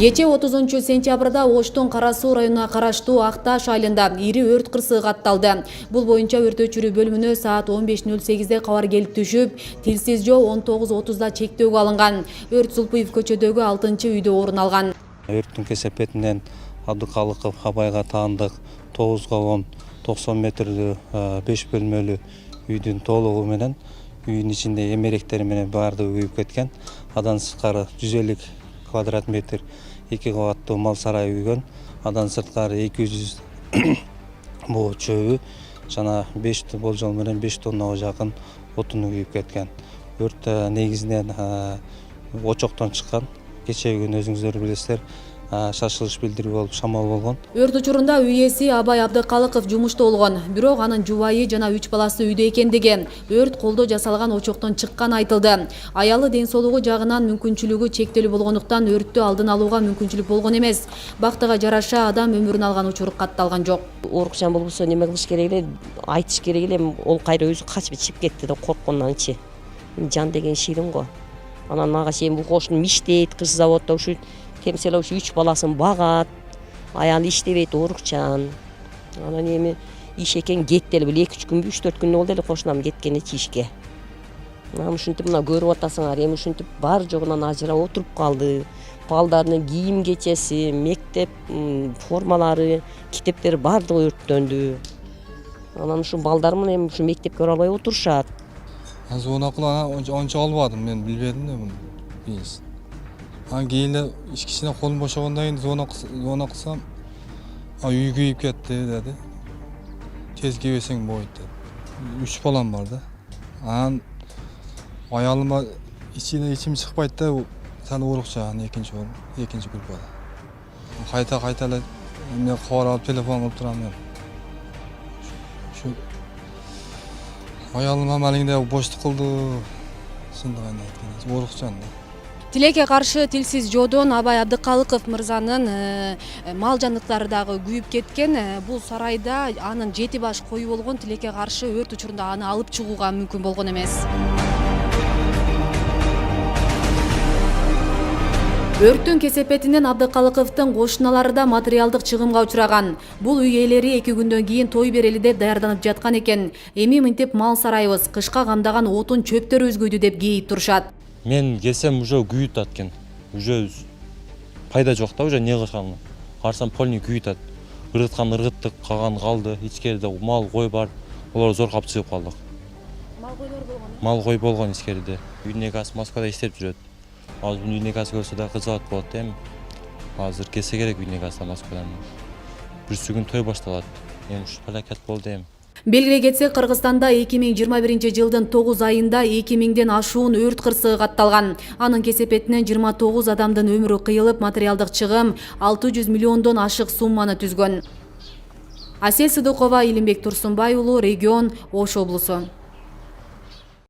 Кече 30-сентябрда Оштун Кара Суу районуна караштуу Акташ айылында ири өрт кырсыгы катталды. Бул боюнча өрт өчүрүү бөлүмүнө саат 15:08 кабар келип түшүп, тилсиз жоо 19:30 чектөөгө алынган. Өрт Зулпуев көчөдөгү 6-үйдө орун алган. Өрттүн кесепетинен Абдыкалыков Абайга таандык 9-10 90 метрлүү 5 бөлмөлүү үйдүн толугу менен үйдүн ичинде эмеректери менен баардыгы күйүп кеткен. Адан сырткары 150 квадрат метр 2 кабаттуу мал сарайы күйгөн. Адан сырткары 200 боо чөбү жана 5 болжол менен 5 тоннага жакын отуну күйүп кеткен. Өрт негизинен очоктон чыккан. Кечеги күнү өзүңүздөр билесиздер, шашылыш билдирүү болуп шамал болгон. Өрт учурунда үй ээси Абай Абдыкалыков жумушта болгон. Бирок анын жубайы жана 3 баласы үйдө экендиги, өрт колдо жасалган очоктон чыккан айтылды. Аялы ден соолугу жагынан мүмкүнчүлүгү чектелүү болгондуктан өрттү алдын алууга мүмкүнчүлүк болгон эмес. Бактыга жараша адам өмүрүн алган учур катталган жок. Орукчан болбосо неме кылыш керек эле, айтыш керек эле, ол кайра өзү качып чыгып кетти да корккондончу. Жан деген шилиң го. Анан мага чейин бул кошунум иштейт, кыш заводдо ушу темселе ушу 3 баласын багат. Аялы иштебейт, орукчан. Анан эми иш экен кетти эле, бул 2-3 күнбү, 3-4 күн болду эле кошунам кеткеничи ишке. Анан ушинтип мына көрүп атасыңар, эми ушинтип бар жогунан ажырап отуруп калды. Балдардын кийим кечеси, мектеп формалары, китептери бардыгы өрттөндү. Анан ушу балдарым эми ушу мектепке бара албай отурушат. Звонок онча албадым, мен билбедим да муну. Биз. Кийин эле кичине колум бошогондон кийин звонок кылсам, үй күйүп кетти деди. Тез келбесең болот деди. 3 балам бар да. Анан аялыма ичим чыкпайт да, сен орукчан экинчи группада. Кайта эле мен кабар алып телефон кылып турам мен. Аялым амалыңда боштук кылды. Шындыгын айтканда, орукчан да. Тилекке каршы тилсиз жоодон Абай Абдыкалыков мырзанын мал жаныктары дагы күйүп кеткен. Бул сарайда анын 7 баш кою болгон. Тилекке каршы өрт учурунда аны алып чыгууга мүмкүн болгон эмес. Өрттүн кесепетинен Абдыкалыковдун кошуналары да материалдык чыгымга учураган. Бул үй ээлери 2 күндөн кийин той берели деп даярданып жаткан экен. Эми мынтип мал сарайыбыз кышка камдаган отун чөптөр өзгөйдү деп кейип турушат. Мен келсем уже күйүп аткен. Уже пайда жок да, уже не кылышкан. Карасам полный күйүп ат. Ыргыткан ыргыттык, калган калды. Ичкерide мал кой бар. Олар зоркап чыгып калдык. Мал койлор болгон. Мал кой болгон ичкерide. Үйүн эгасы Москвада иштеп жүрөт. Азыр үйүн эгасы көрсө да кызыгат болот да эми. Азыр келсе керек үйүн эгасы Москвадан. Бүрсү күн той башталат. Эми ушу плакат болду эми. Белгилей кетсек, Кыргызстанда 2021-жылдын 9 айында 2000ден ашуун өрт кырсыгы катталган. Анын кесепетинен 29 адамдын өмүрү кыйылып, материалдык чыгым 600 миллиондон ашык сумманы түзгөн. Асель Сыдыкова, Илимбек Турсунбай уулу, Регион, Ош облусу.